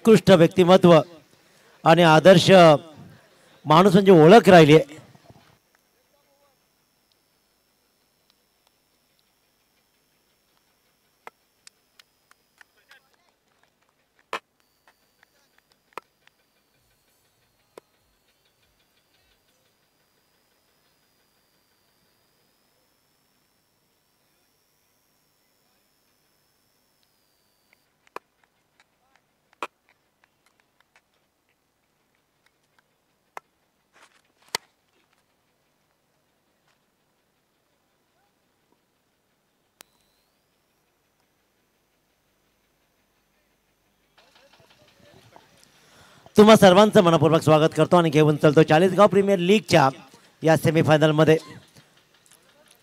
उत्कृष्ट व्यक्तिमत्व आणि आदर्श माणूस म्हणजे ओळख राहिली आहे. तुम्हा सर्वांचं मनपूर्वक स्वागत करतो आणि घेऊन चलतो चाळीसगाव प्रीमियर लीगच्या या सेमीफायनलमध्ये.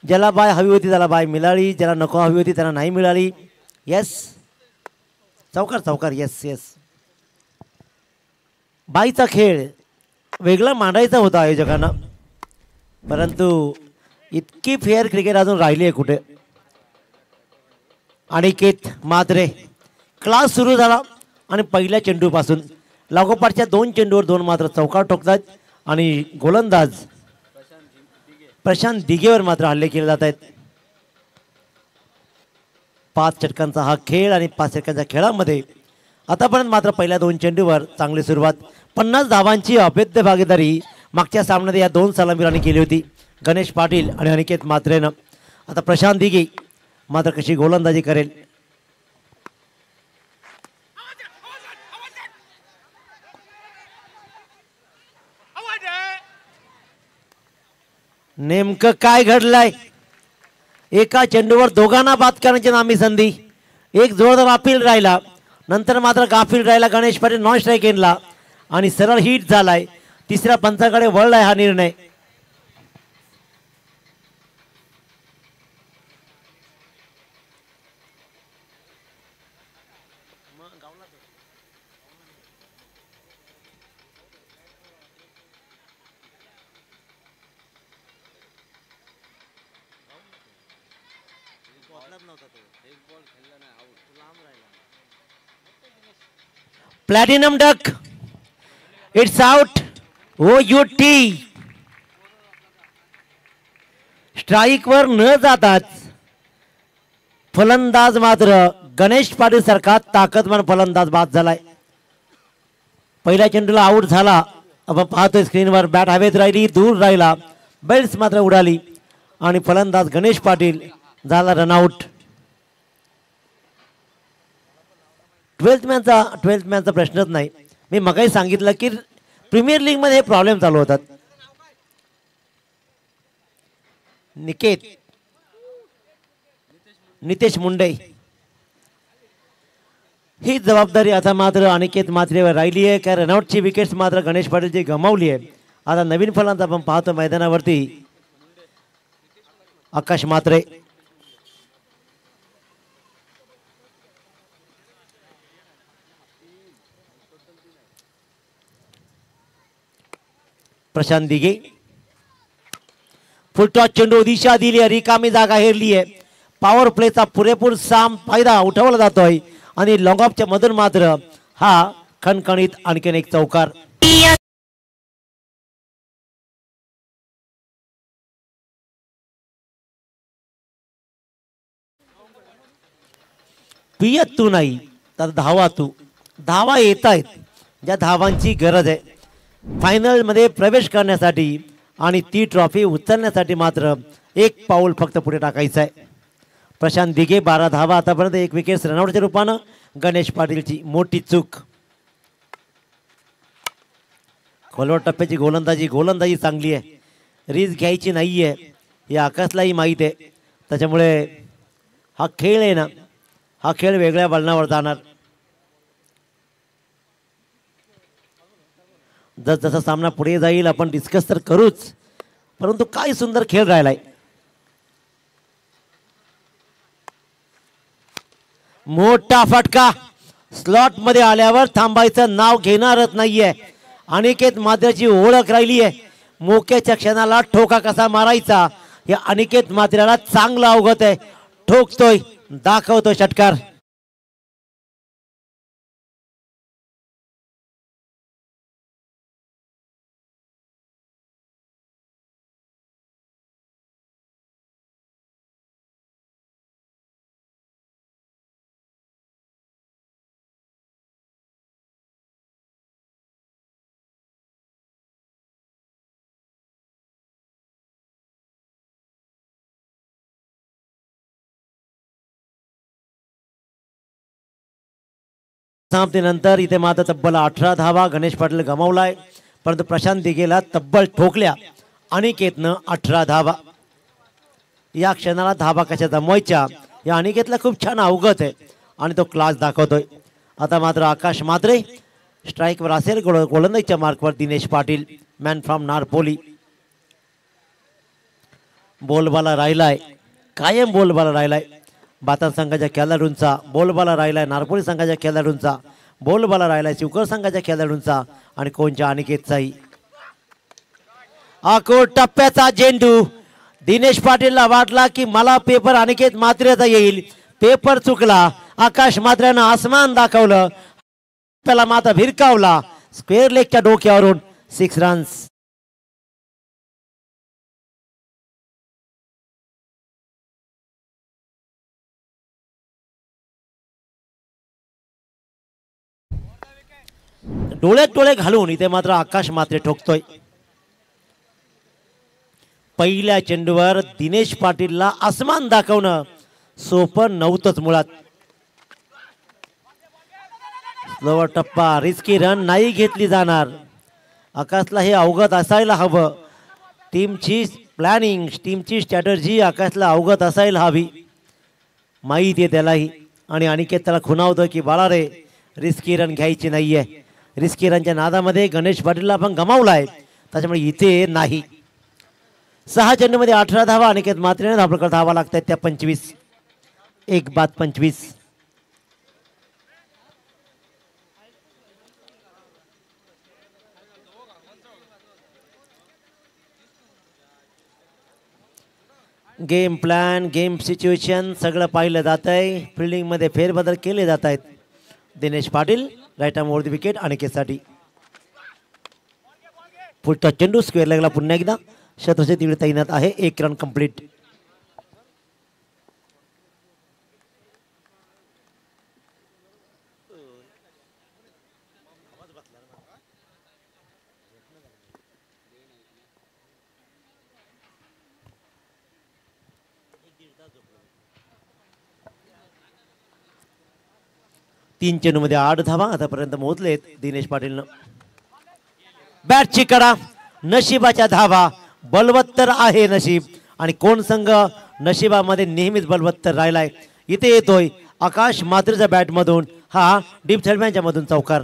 ज्याला बाय हवी होती त्याला बाय मिळाली, ज्याला नको हवी होती त्यांना नाही मिळाली. येस चौकार चौकार, येस येस. बाईचा खेळ वेगळा मांडायचा होता आयोजकांना, परंतु इतकी फेअर क्रिकेट अजून राहिली आहे कुठे. अनिकेत मात्रे क्लास सुरू झाला आणि पहिल्या चेंडूपासून लागोपाठच्या 2 चेंडूवर 2 मात्र चौकार ठोकतात आणि गोलंदाज प्रशांत दिघेवर मात्र हल्ले केले जात आहेत. 5 षटकांचा हा खेळ आणि 5 षटकांच्या खेळामध्ये आतापर्यंत मात्र पहिल्या 2 चेंडूवर चांगली सुरुवात. 50 धावांची अभेद्य भागीदारी मागच्या सामन्यात या 2 सलामीरांनी केली होती, गणेश पाटील आणि अनिकेत मात्रेनं. आता प्रशांत दिघे मात्र कशी गोलंदाजी करेल. नेमकं काय घडलंय. एका चेंडूवर दोघांना बाद करण्याची नामी संधी. एक जोरदार अपील राहिला, नंतर मात्र गाफील राहिला. गणेश पाटील नॉन स्ट्राईक गेला आणि सरळ हिट झालाय. तिसऱ्या पंचाकडे वळलाय हा निर्णय. Platinum duck it's out. OUT strike वर न जाताच फलंदाज मात्र गणेश पाटील सारखा ताकदवान फलंदाज बाद झालाय. पहिल्या चेंडूला आउट झाला. आपण पाहतोय स्क्रीनवर बॅट हवेत राहिली, दूर राहिला, बेल्स मात्र उडाली आणि फलंदाज गणेश पाटील झाला रनआउट. 12th मॅनचा प्रश्नच नाही. मी मगाही सांगितलं की प्रीमियर लीग मध्ये हे प्रॉब्लेम चालू होतात. नितेश मुंडे ही जबाबदारी आता मात्र अनिकेत मात्रेवर राहिली आहे. कारण रनआउटची विकेट्स मात्र गणेश पाटीलची गमावली आहे. आता नवीन फलंदाज आपण पाहतो मैदानावरती आकाश मात्रे. प्रशांत दिघे फुलटॉस चेंडू दिशा दिली आहे, रिकामी जागा हेरली आहे. पॉवर प्लेचा पुरेपूर फायदा उठवला जातोय आणि लॉंग ऑफच्या मधून मात्र हा खणखणीत आणखीन एक चौकार. पियत तू नाही तर धावा तू. धावा येत आहेत, ज्या धावांची गरज आहे फायनल मध्ये प्रवेश करण्यासाठी आणि ती ट्रॉफी उचलण्यासाठी मात्र एक पाऊल फक्त पुढे टाकायचं आहे. प्रशांत दिघे 12 धावा आतापर्यंत, 1 विकेट रनआउटच्या रूपानं. गणेश पाटीलची मोठी चूक. खोलवर टप्प्याची गोलंदाजी चांगली आहे. रिस्क घ्यायची नाहीये हे आकाशलाही माहीत आहे. त्याच्यामुळे हा खेळ आहे ना, हा खेळ वेगळ्या वळणावर जाणार. जसा सामना पुढे जाईल आपण डिस्कस तर करूच, परंतु काय सुंदर खेळ राहिलाय. मोठा फटका. स्लॉट मध्ये आल्यावर थांबायचं नाव घेणारच नाहीये. अनिकेत मात्रेची ओळख राहिली आहे. मोक्याच्या क्षणाला ठोका कसा मारायचा या अनिकेत मात्रेला चांगला अवगत आहे. ठोकतोय, दाखवतोय षटकार. समाप्तीनंतर इथे मात्र तब्बल 18 धावा गणेश पाटील गमावलाय, परंतु प्रशांत दिघेला तब्बल ठोकल्या. अनिकेतनं 18 धावा. या क्षणाला धावा कशा जमवायच्या या अनिकेतला खूप छान अवगत आहे आणि तो क्लास दाखवतोय. आता मात्र आकाश मात्रे स्ट्राईकवर असेल. गोलंदाजीच्या मार्कवर दिनेश पाटील मॅन फ्रॉम नारपोली. बोलबाला राहिलाय, कायम बोलबाला राहिलाय. बाता संघाच्या खेळाडूंचा बोलबाला राहिलाय, नारपोली संघाच्या खेळाडूंचा बोलबाला राहिलाय, शिवकर संघाच्या खेळाडूंचा आणि कोणच्या अनिकेतचाही. आकोट टप्प्याचा झेंडू. दिनेश पाटीलला वाटला की मला पेपर अनिकेत मात्रेचा येईल, पेपर चुकला. आकाश मात्रेनं आसमान दाखवलं, त्याला मात्र भिरकावला. स्क्वेअर लेगच्या डोक्यावरून 6 रन्स. डोळ्यात डोळे घालून इथे मात्र आकाश मात्रे ठोकतोय. पहिल्या चेंडूवर दिनेश पाटीलला आसमान दाखवणं सोपं नव्हतंच मुळात. स्लोवर टप्पा, रिस्की रन नाही घेतली जाणार. आकाशला हे अवगत असायला हवं. टीमची प्लॅनिंग, टीमची स्ट्रॅटर्जी आकाशला अवगत असायला हवी. माहिती आहे त्यालाही. आणि अनिकेत त्याला खुणावतो की बाळा रे, रिस्की रन घ्यायची नाहीये. रिस्की रनच्या नादामध्ये गणेश पाटीलला पण गमावलाय, त्याच्यामुळे इथे नाही. 6 चेंडूमध्ये 18 धावा. अनिकेत मात्रेने धावकर धावा लागतात त्या 25. 1 बाद 25. गेम प्लॅन, गेम सिच्युएशन सगळं पाहिलं जात आहे. फिल्डिंगमध्ये फेरबदल केले जात आहेत. Dinesh Patil right arm over the wicket अनिकेतसाठी. पुढचा चेंडू स्क्वेअर लेगला पुन्हा एकदा शत्रुचे तिकडे तैनात आहे. 1 रन कंप्लीट. तीन चेंडूमध्ये 8 धावा आतापर्यंत मोजलेत दिनेश पाटीलनं. बॅटची कडा, नशिबाच्या धावा. बलवत्तर आहे नशीब आणि कोण संघ नशिबामध्ये नेहमीच बलवत्तर राहिलाय. इथे येतोय आकाश मात्रेच्या बॅटमधून हा डीप थर्डमॅनच्या मधून चौकार.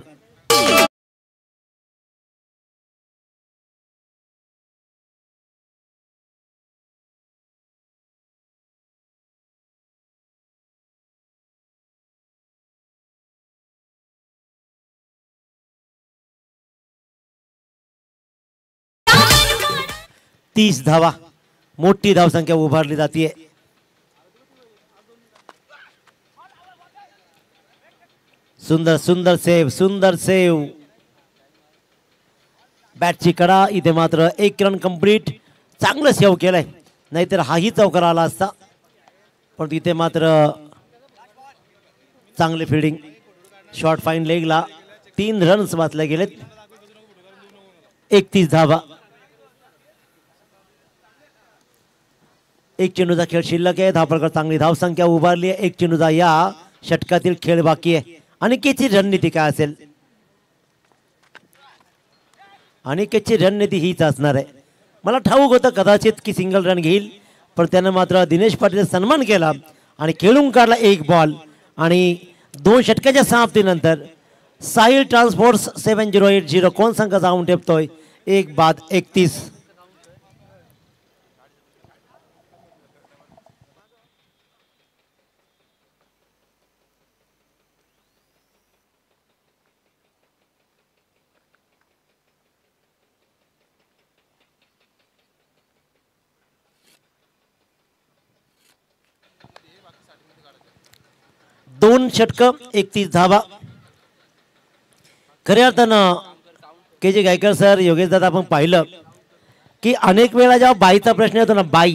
तीस धावा. मोठी धावसंख्या उभारली जाते. सुंदर सुंदर सेव, सुंदर सेव. बॅटची कडा. इथे मात्र 1 रन कंप्लीट. चांगलं सेव केलंय, नाहीतर हाही चौकार आला असता. पण इथे मात्र चांगले फिल्डिंग. शॉर्ट फाईन लेगला 3 रन्स वाचले गेलेत. 31 धावा. 1 चेंडूचा खेळ शिल्लक आहे. धावपळकर चांगली धावसंख्या उभारली आहे. 1 चेंडूचा या षटकातील खेळ बाकी आहे. अनिकेतची रणनीती काय असेल? अनिकेतची रणनीती हीच असणार आहे. मला ठाऊक होतं कदाचित की सिंगल रन घेईल, पण त्यानं मात्र दिनेश पाटीलचा सन्मान केला आणि खेळून काढला 1 बॉल. आणि 2 षटकाच्या समाप्तीनंतर साहिल ट्रान्सपोर्ट्स 7080 कोण संघ जाऊन ठेपतोय 1 बाद 31. दोन षटक 31 धावा. खऱ्या अर्थानं के जे गायकर सर, योगेश दादा, आपण पाहिलं की अनेक वेळा जेव्हा बाईचा प्रश्न येतो ना, बाई,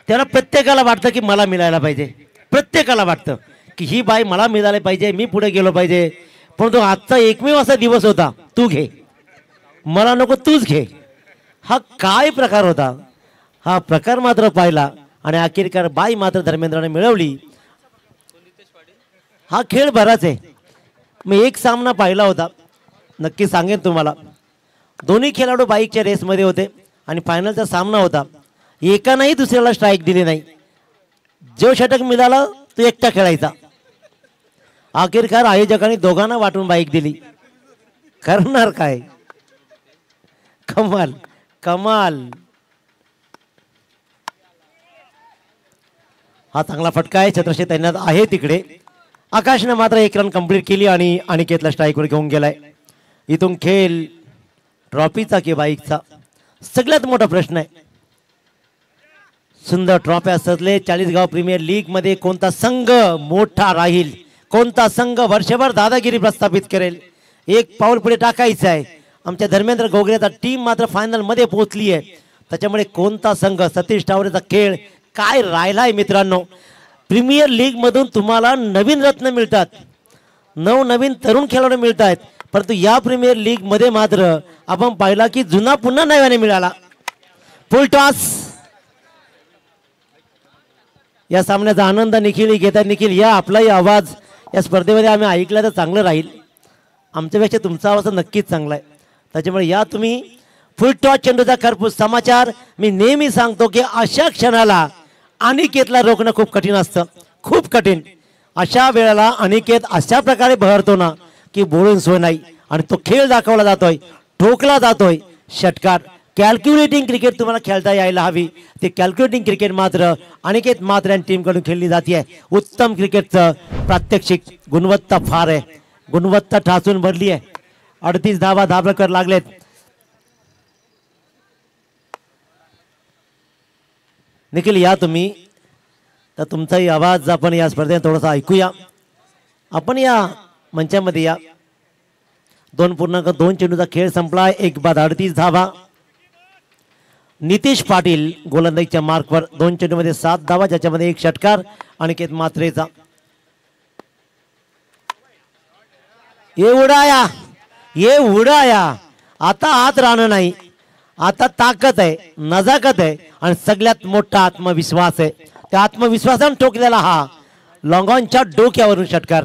त्याला प्रत्येकाला वाटतं की मला मिळायला पाहिजे. प्रत्येकाला वाटतं की ही बाई मला मिळाली पाहिजे, मी पुढे गेलो पाहिजे. परंतु आजचा एकमेव असा दिवस होता, तू घे, मला नको, तूच घे. हा काय प्रकार होता? हा प्रकार मात्र पाहिला आणि अखेरकार बाई मात्र धर्मेंद्राने मिळवली. हा खेळ बराच आहे. मी एक सामना पाहिला होता, नक्की सांगेन तुम्हाला. दोन्ही खेळाडू बाईकच्या रेसमध्ये होते आणि फायनलचा सामना होता. एकानंही दुसऱ्याला स्ट्राईक दिली नाही. जो षटक मिळाला तो एकटा खेळायचा. अखेरकार आयोजकांनी दोघांना वाटून बाईक दिली. करणार काय? कमाल कमाल. हा चांगला फटका आहे. छत्रशे तैनात आहे तिकडे. आकाशने मात्र एक रन कंप्लीट केली आणि अनिकेतला स्ट्राईकवर घेऊन गेलाय. इथून खेळ ट्रॉफीचा की बाईकचा सगळ्यात मोठा प्रश्न आहे. सुंदर ट्रॉफ्या सजले. चाळीसगाव प्रीमियर लीग मध्ये कोणता संघ मोठा राहील, कोणता संघ वर्षभर दादागिरी प्रस्थापित करेल, एक पाऊल पुढे टाकायचं आहे. आमच्या धर्मेंद्र गोगरेचा टीम मात्र फायनल मध्ये पोहोचली आहे. त्याच्यामुळे कोणता संघ, सतीश टावरेचा खेळ काय राहिलाय मित्रांनो. प्रीमियर लीग मधून तुम्हाला नवीन रत्न मिळतात, नवनवीन तरुण खेळाडू मिळत आहेत, परंतु या प्रीमियर लीग मध्ये मात्र आपण पाहिला की जुना पुन्हा नव्याने मिळाला. फुल टॉस. या सामन्याचा आनंद निखिल घेत आहे. निखिल, या आपलाही आवाज या स्पर्धेमध्ये आम्ही ऐकला तर चांगलं राहील. आमच्यापेक्षा तुमचा आवाज नक्कीच चांगला आहे. त्याच्यामुळे या तुम्ही फुल टॉस चेंडूचा खरपूस समाचार. मी नेहमी सांगतो की अशा क्षणाला अनिकेतला रोखणं खूप कठीण असतं, खूप कठीण. अशा वेळेला अनिकेत अशा प्रकारे बहरतो ना की बोलून सोय नाही. आणि तो खेळ दाखवला जातोय, ठोकला जातोय. षटकार. कॅल्क्युलेटिंग क्रिकेट तुम्हाला खेळता यायला हवी. ते कॅल्क्युलेटिंग क्रिकेट मात्र अनिकेत मात्र आणि टीमकडून खेळली जाते. उत्तम क्रिकेटचं प्रात्यक्षिक. गुणवत्ता फार आहे, गुणवत्ता ठासून भरली आहे. 38 धावा धाबळकर लागलेत. निखिल, या तुम्ही तर तुमचाही आवाज आपण या स्पर्धेत थोडासा ऐकूया. आपण या मंचामध्ये या. 2.2 चेंडूचा खेळ संपला. 1 बाद 38 धावा. नितेश पाटील गोलंदाजीच्या मार्कवर 2 चेंडूमध्ये 7 धावा, ज्याच्यामध्ये 1 षटकार अनिकेत मात्रेचा. ये उडाया, ये उडाया. आता आत राहणं नाही, आता ताकद आहे, नजाकत आहे आणि सगळ्यात मोठा आत्मविश्वास आहे. त्या आत्मविश्वासाने ठोकलेला हा लॉंगॉनच्या डोक्यावरून षटकार.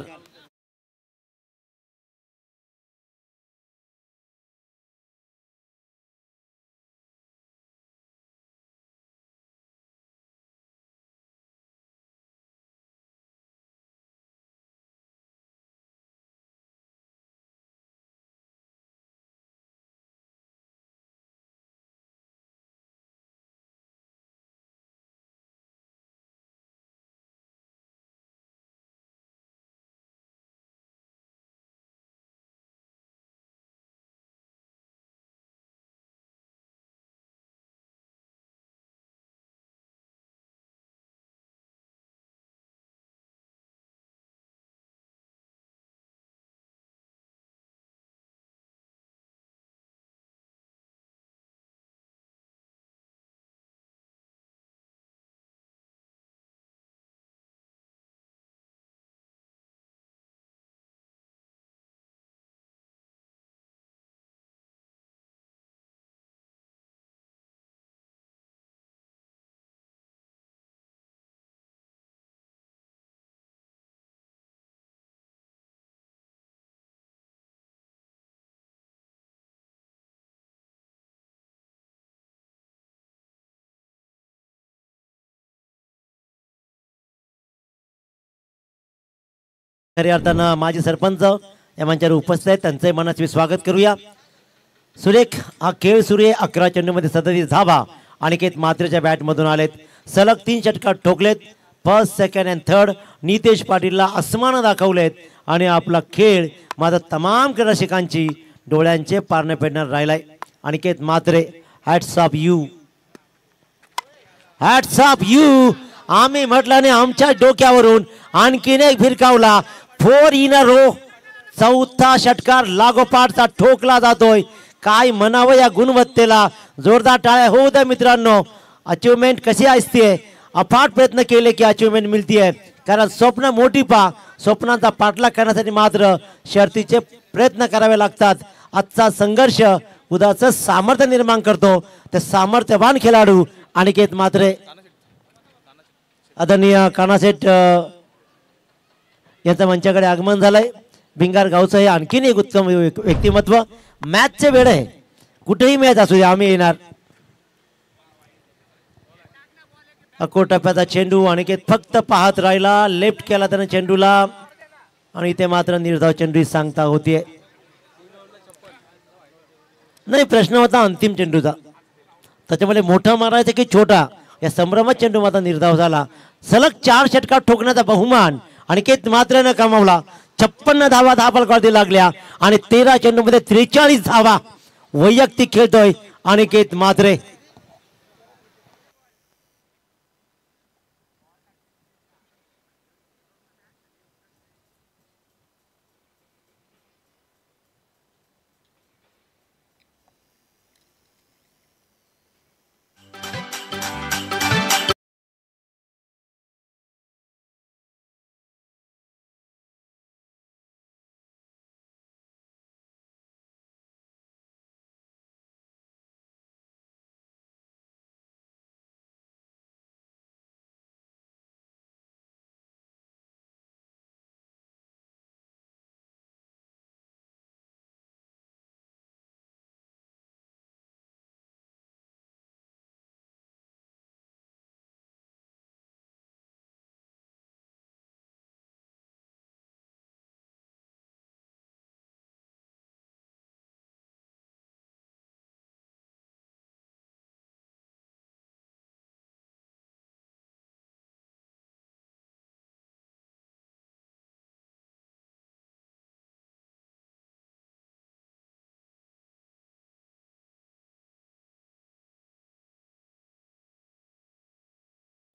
खऱ्या अर्थानं माजी सरपंच या मंचावर उपस्थित आहेत, त्यांचे मनस्वी स्वागत करूया. सुरेख हा खेळ सुरू आहे. 11 चेंडूमध्ये 37 धावा अनिकेत मात्रेच्या बॅटमधून आलेत. सलग 3 षटकार ठोकलेत. First, second and third. Nitesh पाटीलला आसमान दाखवलेत आणि आपला खेळ माझा तमाम रसिकांची डोळ्यांचे पारणे फेडणार राहिलाय. Aniket Mhatre, hats off you, hats off you. आम्ही म्हटलं नाही, आमच्या डोक्यावरून आणखीन एक भिरकावला. 4 इन अ रो. चौथा षटकार लागोपाठचा ठोकला जातोय. काय म्हणावं या गुणवत्तेला. जोरदार टाळ्या होऊ द्या मित्रांनो. अचिव्हमेंट कशी असते, अफाट प्रयत्न केले की अचिव्हमेंट मिळतीये. कारण स्वप्न मोठी पा, स्वप्नांचा पाठलाग करण्यासाठी मात्र शर्तीचे प्रयत्न करावे लागतात. आजचा संघर्ष उद्याचं सामर्थ्य निर्माण करतो. ते सामर्थ्यवान खेळाडू अनिकेत मात्रे. आदरणीय कानासेठ यांचं मंचाकडे आगमन झालंय. भिंगार गावचं हे आणखीन एक उत्तम व्यक्तिमत्व. मॅचचे वेळ आहे, कुठेही मॅच असू द्या आम्ही येणार. टप्प्याचा चेंडू अनिकेत फक्त पाहत राहिला, लेफ्ट केला त्याने चेंडूला आणि इथे मात्र निर्धाव चेंडू सांगता होतीये. नाही, प्रश्न होता अंतिम चेंडूचा, त्याच्यामध्ये मोठा मारायचा की छोटा, या संभ्रमात चेंडू मात्र निर्धाव झाला. सलग 4 षटकार ठोकण्याचा बहुमान अनिकेत मात्रेनं कमावला. 56 धावा धापलकरती लागल्या आणि 13 चेंडूमध्ये 43 धावा वैयक्तिक खेळतोय अनिकेत मात्रे.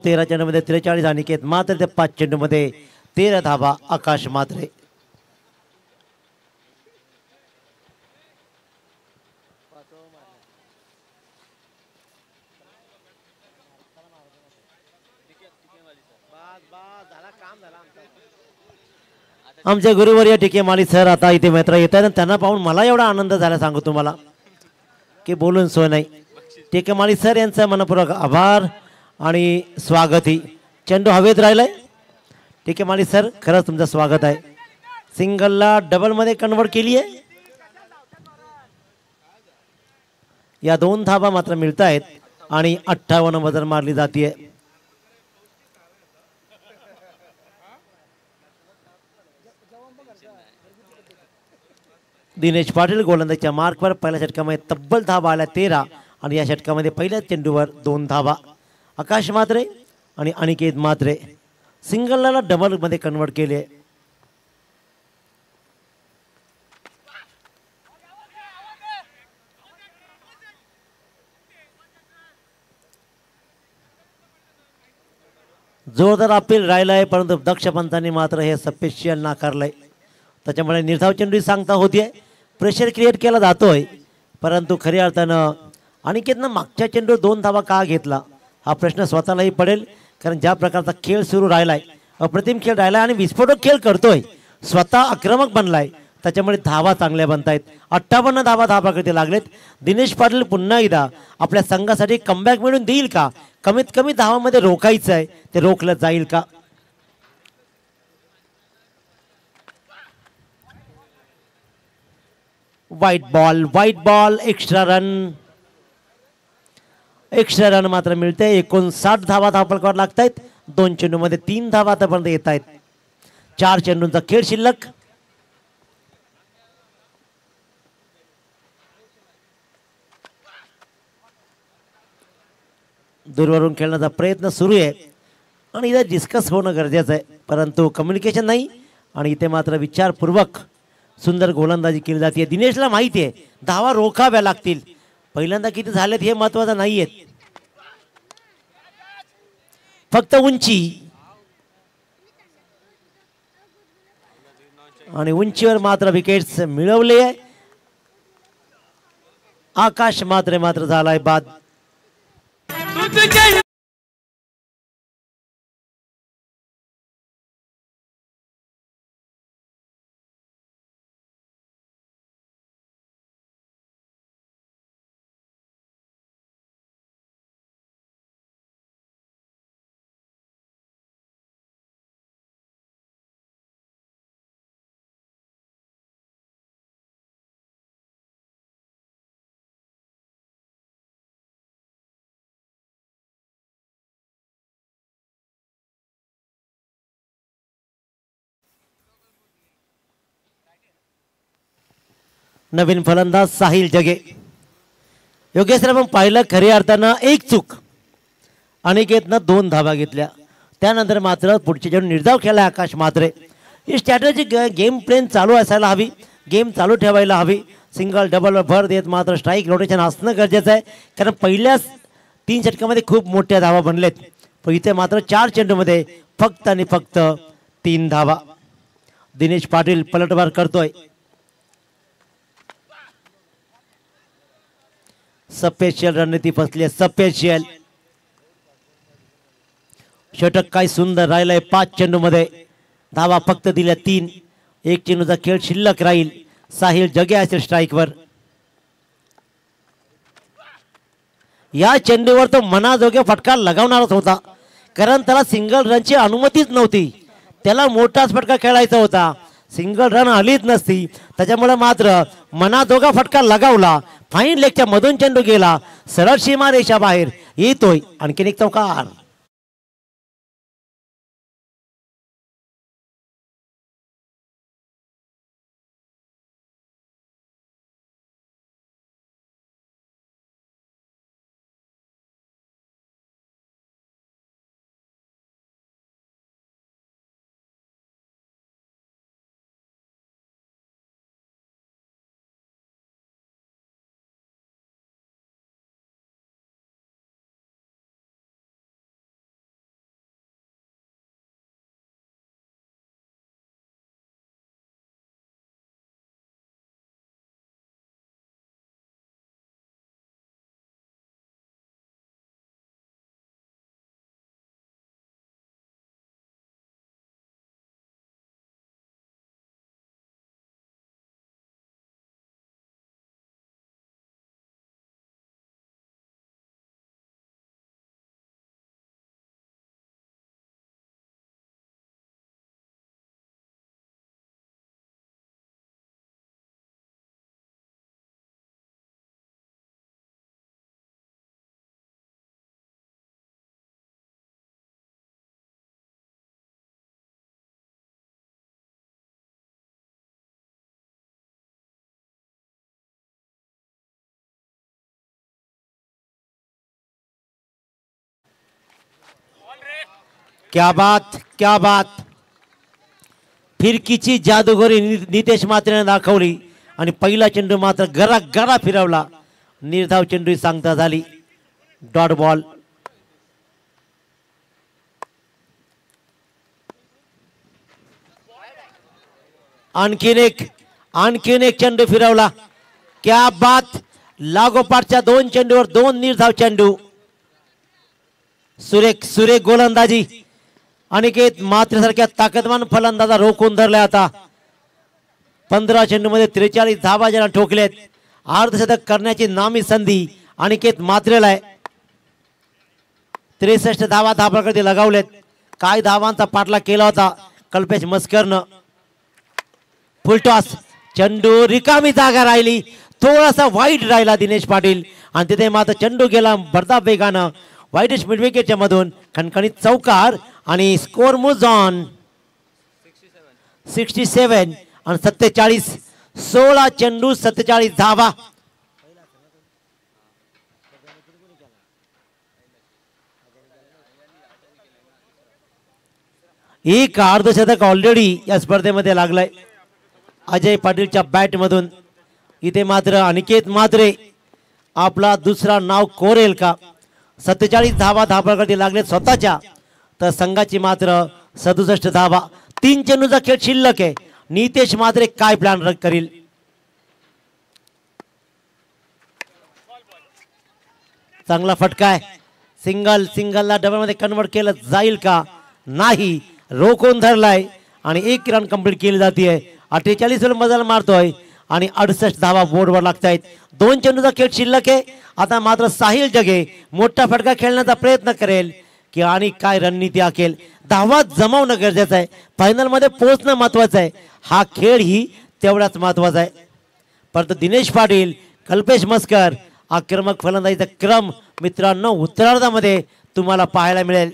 तेरा चेंडूमध्ये 43 अनिकेत मात्र, ते 5 चेंडूमध्ये 13 धावा आकाश मात्रे. आमचे गुरुवर्य टिके माली सर आता इथे मित्र येत आहेत, त्यांना पाहून मला एवढा आनंद झाला सांगू तुम्हाला की बोलून सोय नाही. टिके माली सर यांचा मनपूर्वक आभार आणि स्वागत. ही चेंडू हवेत राहिलाय. टिके माली सर खरंच तुमचं स्वागत आहे. सिंगलला डबलमध्ये कन्वर्ट केली आहे. या 2 धावा मात्र मिळत आहेत आणि 58 मजल मारली जाते. दिनेश पाटील गोलंदाजीच्या मार्कवर पहिल्या षटकामध्ये तब्बल धावा आल्या 13 आणि या षटकामध्ये पहिल्या चेंडूवर 2 धावा. आकाश मात्रे आणि अनिकेत मात्रे सिंगलला डबल मध्ये कन्वर्ट केले. जोरदार अपील राहिलाय, परंतु दक्ष पंतांनी मात्र हे सपेशियल नाकारलंय. त्याच्यामुळे निर्धाव चेंडू सांगता होतीये. प्रेशर क्रिएट केला जातोय, परंतु खऱ्या अर्थानं अनिकेतनं मागच्या चेंडू 2 धावा का घेतला हा प्रश्न स्वतःलाही पडेल. कारण ज्या प्रकारचा खेळ सुरू राहिलाय, अप्रतिम खेळ राहिलाय आणि विस्फोटक खेळ करतोय, स्वतः आक्रमक बनलाय, त्याच्यामुळे धावा चांगल्या बनतायत. 58 धावा धावाकडे लागलेत. दिनेश पाटील पुन्हा एकदा आपल्या संघासाठी कमबॅक मिळून देईल का? कमीत कमी धावामध्ये रोखायचं आहे, ते रोखलं जाईल का? व्हाईट बॉल एक्स्ट्रा रन मात्र मिळते. 59 धावा धावपलकावर लागत आहेत. 2 चेंडूमध्ये 3 धावा आतापर्यंत येत आहेत. 4 चेंडूंचा खेळ शिल्लक. दूरवरून खेळण्याचा प्रयत्न सुरू आहे आणि इथे डिस्कस होणं गरजेचं आहे, परंतु कम्युनिकेशन नाही आणि इथे मात्र विचारपूर्वक सुंदर गोलंदाजी केली जाते. दिनेशला माहिती आहे धावा रोखाव्या लागतील. पहिल्यांदा किती झालेत हे महत्वाचं नाहीये, फक्त उंची आणि उंचीवर मात्र विकेट्स मिळवले. आकाश मात्र झालाय बाद. नवीन फलंदाज साहिल जगे. योगेश सर, आपण पाहिलं खऱ्या अर्थानं एक चूक, अनिकेतनं 2 धावा घेतल्या. त्यानंतर मात्र पुढचे जेव्हा निर्धाव खेळला आकाश म्हात्रे. ही स्ट्रॅटेजी गेम प्लेन चालू असायला हवी, गेम चालू ठेवायला हवी. सिंगल डबलवर भर देत मात्र स्ट्राईक रोटेशन असणं गरजेचं आहे, कारण पहिल्याच 3 षटकामध्ये खूप मोठ्या धावा बनलेत. पण इथे मात्र 4 चेंडूमध्ये फक्त आणि फक्त 3 धावा. दिनेश पाटील पलटवार करतोय. स्पेशल रणनीती फसली आहे, स्पेशल षटक काय सुंदर राहिलंय. 5 चेंडूमध्ये धावा फक्त दिल्या 3. 1 चेंडूचा खेळ शिल्लक राहील. साहिल जगे असेल स्ट्राईकवर. या चेंडूवर तो मनाजोगे फटका लगावणारच होता, कारण त्याला सिंगल रनची अनुमतीच नव्हती. त्याला मोठाच फटका खेळायचा होता, सिंगल रन आलीच नसती. त्याच्यामुळे मात्र मनाजोगा फटका लगावला. फाईन लेगच्या मधून चेंडू गेला, सरळ सीमा रेषा बाहेर येतोय. आणखीन एक चौकार. क्या बात, क्या बात. फिरकीची जादूगरी नितेश म्हात्रेने दाखवली आणि पहिला चेंडू मात्र गरा गरा फिरवला. निर्धाव चेंडू सांगता झाली. Dot ball. आणखीन एक चेंडू फिरवला. क्या बात. लागोपाठच्या 2 चेंडूवर 2 निर्धाव चेंडू. सुरेख गोलंदाजी. अनिकेत म्हात्रे सारख्या ताकदवान फलंदाजा रोखून धरल्या. आता 15 चेंडूमध्ये 43 धावा ज्यांना ठोकलेत. अर्धशतक करण्याची नामी संधी अनिकेत म्हात्रेला आहे. 63 धावा धाबाकडे लगावलेत. काय धावांचा पाठलाग केला होता कल्पेश मस्करनं. फुलटॉस. चेंडू रिकामी जागा राहिली, थोडासा वाईट राहिला दिनेश पाटील, आणि तिथे मात्र चेंडू गेला भरधाव वेगानं वाईटिश मिड विकेटच्या मधून. खणखणीत चौकार आणि स्कोर मूव्ज ऑन. 67 आणि 47. 16 चेंडू 47 धावा. एक अर्धशतक ऑलरेडी या स्पर्धेमध्ये लागलंय अजय पाटीलच्या बॅट मधून. इथे मात्र अनिकेत म्हात्रे आपला दुसरा नाव कोरेल का? 47 धावा धाबाकडे लागले स्वतःच्या, तर संघाची मात्र 67 धावा. 3 चेंडूचा खेळ शिल्लक आहे. नितेश म्हात्रे काय प्लॅन करील? चांगला फटका आहे. सिंगलला डबल मध्ये कन्वर्ट केलं जाईल का? नाही. रोखून धरलाय आणि 1 रन कंप्लीट केली जाते. 48 रन मजल मारतोय आणि 68 धावा बोर्डवर लागतायत. 2 चेंडूचा खेळ शिल्लक आहे. आता मात्र साहिल जगे मोठा फटका खेळण्याचा प्रयत्न करेल की आणि काय रणनीती आखेल? धावा जमवणं गरजेचं आहे. फायनल मध्ये पोहोचणं महत्वाचं आहे. हा खेळ ही तेवढाच महत्वाचा आहे. परंतु दिनेश पाटील, कल्पेश मस्कर आक्रमक फलंदाजीचा क्रम मित्रांनो उत्तरार्धामध्ये तुम्हाला पाहायला मिळेल.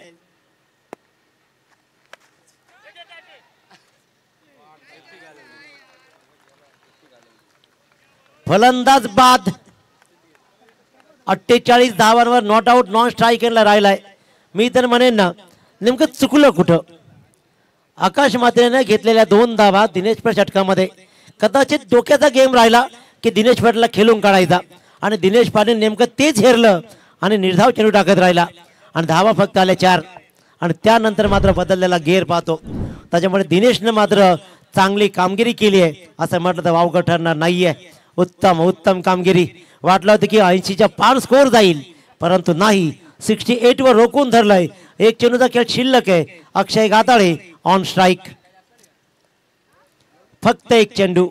फलंदाज बाद. 48 धावांवर नॉट आउट नॉन स्ट्रायकरला राहिलाय. मी तर म्हणेन ना नेमकं चुकलं कुठं. आकाश मात्रेने घेतलेल्या 2 धावा दिनेश पेठ षटकामध्ये कदाचित डोक्याचा गेम राहिला की दिनेश पेठला खेळून काढायचा आणि दिनेश पाटील नेमकं तेच हेरलं आणि निर्धाव चेंडू टाकत राहिला आणि धावा फक्त आल्या 4 आणि त्यानंतर मात्र बदललेला गेअर पाहतो. त्याच्यामुळे दिनेशनं मात्र चांगली कामगिरी केली आहे असं म्हटलं तर वावगं ठरणार नाहीये. उत्तम कामगिरी. वाटलं होतं की 80च्या पार स्कोअर जाईल परंतु नाही. 68 वर रोखून धरलंय. एक चेंडूचा खेळ शिल्लक आहे. अक्षय गाताळे ऑन स्ट्राईक. फक्त एक चेंडू.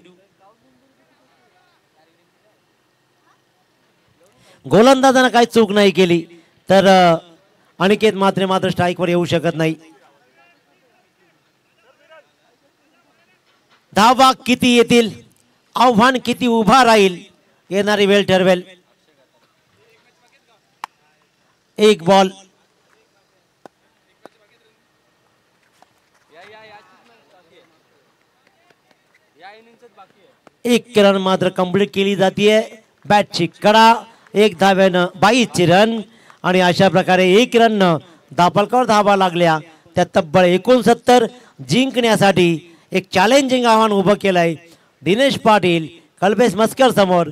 गोलंदाजानं काही चूक नाही केली तर अनिकेत मात्र स्ट्राईकवर येऊ शकत नाही. धावा किती येतील, आव्हान किती उभा राहील, येणारी वेळ ठरवेल. एक बॉल. एक रन मात्र कंप्लीट केली जाते. बॅटची कडा. 1 धाव्यानं 22 रन आणि अशा प्रकारे 1 रन दापलकर धावा लागल्या. त्या तब्बल 69 जिंकण्यासाठी एक चॅलेंजिंग आव्हान उभं केलंय दिनेश पाटील कल्पेश मस्कर समोर.